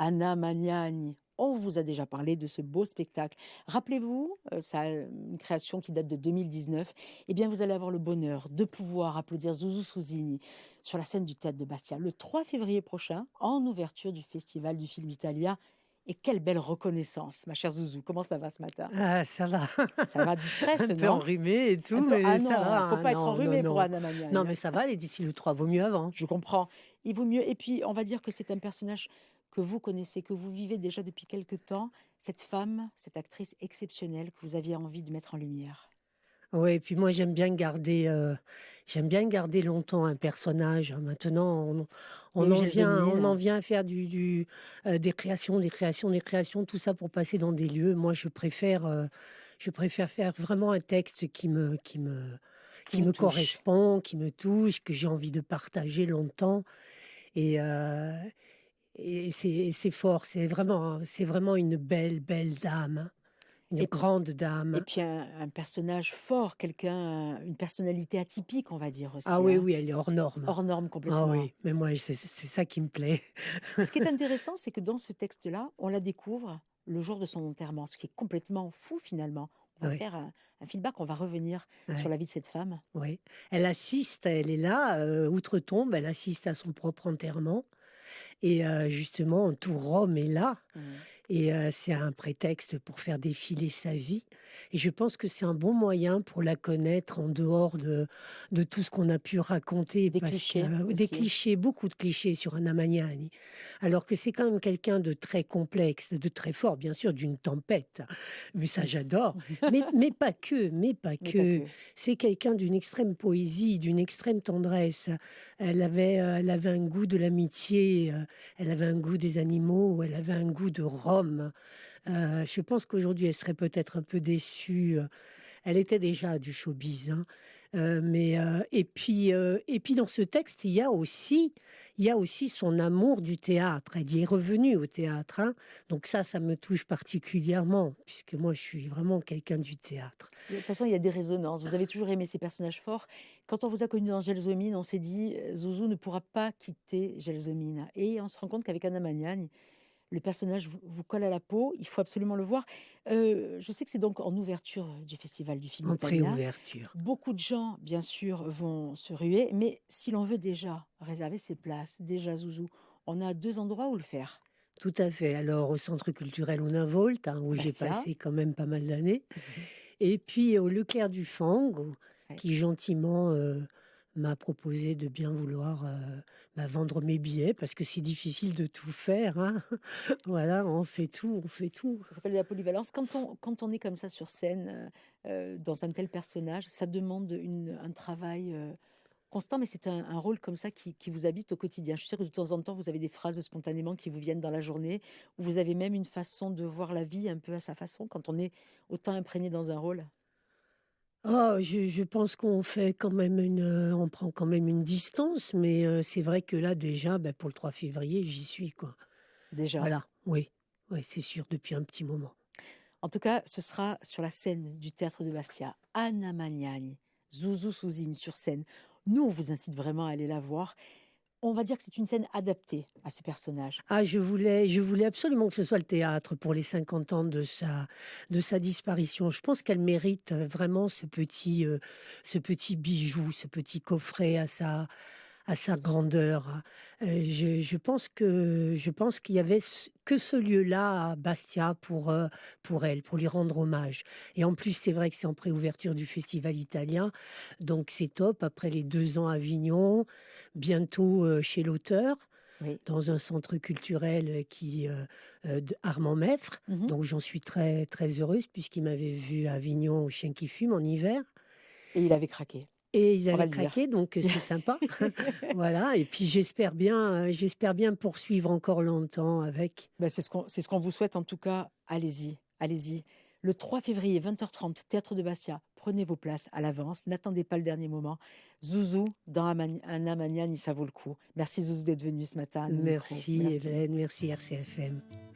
Anna Magnani. On vous a déjà parlé de ce beau spectacle. Rappelez-vous, ça, une création qui date de 2019. Eh bien, vous allez avoir le bonheur de pouvoir applaudir Zouzou Souzini sur la scène du Théâtre de Bastia le 3 février prochain, en ouverture du Festival du film italien. Et quelle belle reconnaissance, ma chère Zouzou. Comment ça va ce matin? Ah, ça va. Ça va, du stress, Un peu non? enrhumé et Un tout, peu. Ah mais ça va, non, faut hein. pas être Non, non, enrhumé pour non. Anna Non, Magnani, hein. mais ça va aller d'ici le 3, vaut mieux avant. Je comprends. Il vaut mieux. Et puis, on va dire que c'est un personnage que vous connaissez, que vous vivez déjà depuis quelque temps. Cette femme, cette actrice exceptionnelle que vous aviez envie de mettre en lumière. Oui, et puis moi j'aime bien garder longtemps un personnage. Maintenant, Il y a eu on en Gelsomine. vient à faire des créations, des créations, tout ça pour passer dans des lieux. Moi, je préfère faire vraiment un texte Qui qui vous me touche. correspond, qui me touche, que j'ai envie de partager longtemps. Et, c'est fort. C'est vraiment une belle, belle dame, hein. Une Et puis, grande et dame. puis un personnage fort, quelqu'un, une personnalité atypique, on va dire Ah aussi, oui, hein. oui, elle est hors norme. Hors norme Ah complètement. oui, mais moi, c'est ça qui me plaît. Et ce qui est intéressant, c'est que dans ce texte-là, on la découvre le jour de son enterrement, ce qui est complètement fou finalement. On va Oui, faire un feedback, on va revenir sur ouais, la vie de cette femme. ouais. Elle est là, outre-tombe, elle assiste à son propre enterrement. Et justement, tout Rome est là. Mhm. Et c'est un prétexte pour faire défiler sa vie. Et je pense que c'est un bon moyen pour la connaître en dehors de tout ce qu'on a pu raconter, Des parce que clichés des aussi. clichés, beaucoup de clichés sur Anna Magnani. Alors que c'est quand même quelqu'un de très complexe, de très fort, bien sûr, d'une tempête. Mais ça, j'adore. Mais pas que, mais pas Mais pas que. que. C'est quelqu'un d'une extrême poésie, d'une extrême tendresse. Elle avait un goût de l'amitié, elle avait un goût des animaux, elle avait un goût de Rome. Je pense qu'aujourd'hui, elle serait peut-être un peu déçue. Elle était déjà du showbiz, hein. Et puis dans ce texte, il y a aussi son amour du théâtre. Elle y est revenue au théâtre, hein. Donc ça me touche particulièrement, puisque moi, je suis vraiment quelqu'un du théâtre. De toute façon, il y a des résonances. Vous avez toujours aimé ces personnages forts. Quand on vous a connu dans Gelsomine, on s'est dit, Zouzou ne pourra pas quitter Gelsomine. Et on se rend compte qu'avec Anna Magnani, le personnage vous colle à la peau. Il faut absolument le voir. Je sais que c'est donc en ouverture du Festival du film En italien. préouverture. Beaucoup de gens, bien sûr, vont se ruer. Mais si l'on veut déjà réserver ses places, déjà Zouzou, on a deux endroits où le faire. Tout à fait. Alors, au Centre culturel Unavolt, hein, où j'ai Bastia. passé quand même pas mal d'années. Mhm. Et puis au Leclerc du Fang, Ouais. qui gentiment m'a proposé de bien vouloir vendre mes billets, parce que c'est difficile de tout faire, hein. Voilà, on fait tout, on fait tout. Ça s'appelle la polyvalence. Quand on est comme ça sur scène, dans un tel personnage, ça demande un travail constant, mais c'est un rôle comme ça qui vous habite au quotidien. Je suis sûre que de temps en temps, vous avez des phrases spontanément qui vous viennent dans la journée, ou vous avez même une façon de voir la vie un peu à sa façon quand on est autant imprégné dans un rôle. Oh, je pense qu'on fait quand même on prend quand même une distance, mais c'est vrai que là déjà, pour le 3 février, j'y suis, quoi. Déjà. Voilà, oui, oui, c'est sûr, depuis un petit moment. En tout cas, ce sera sur la scène du théâtre de Bastia. Anna Magnani, Zouzou Souzine sur scène. Nous, on vous incite vraiment à aller la voir. On va dire que c'est une scène adaptée à ce personnage. Ah, je voulais absolument que ce soit le théâtre pour les 50 ans de sa disparition. Je pense qu'elle mérite vraiment ce petit bijou, ce petit coffret à sa grandeur. Je pense qu'il y avait que ce lieu-là à Bastia pour elle, pour lui rendre hommage. Et en plus, c'est vrai que c'est en préouverture du Festival italien, donc c'est top. Après les 2 ans à Avignon, bientôt chez l'auteur Oui. dans un centre culturel Armand Meffre. Mhm. Donc j'en suis très, très heureuse puisqu'il m'avait vu à Avignon au Chien qui fume en hiver. Et il avait craqué, Et ils on va avaient le dire. craqué, donc c'est sympa. Voilà. Et puis j'espère bien poursuivre encore longtemps avec. Ben, c'est ce qu'on vous souhaite en tout cas. Allez-y, allez-y. Le 3 février, 20h30, Théâtre de Bastia. Prenez vos places à l'avance. N'attendez pas le dernier moment. Zouzou dans Anna Magnani, ça vaut le coup. Merci Zouzou d'être venu ce matin à nos micros. Merci Merci. Hélène, merci RCFM.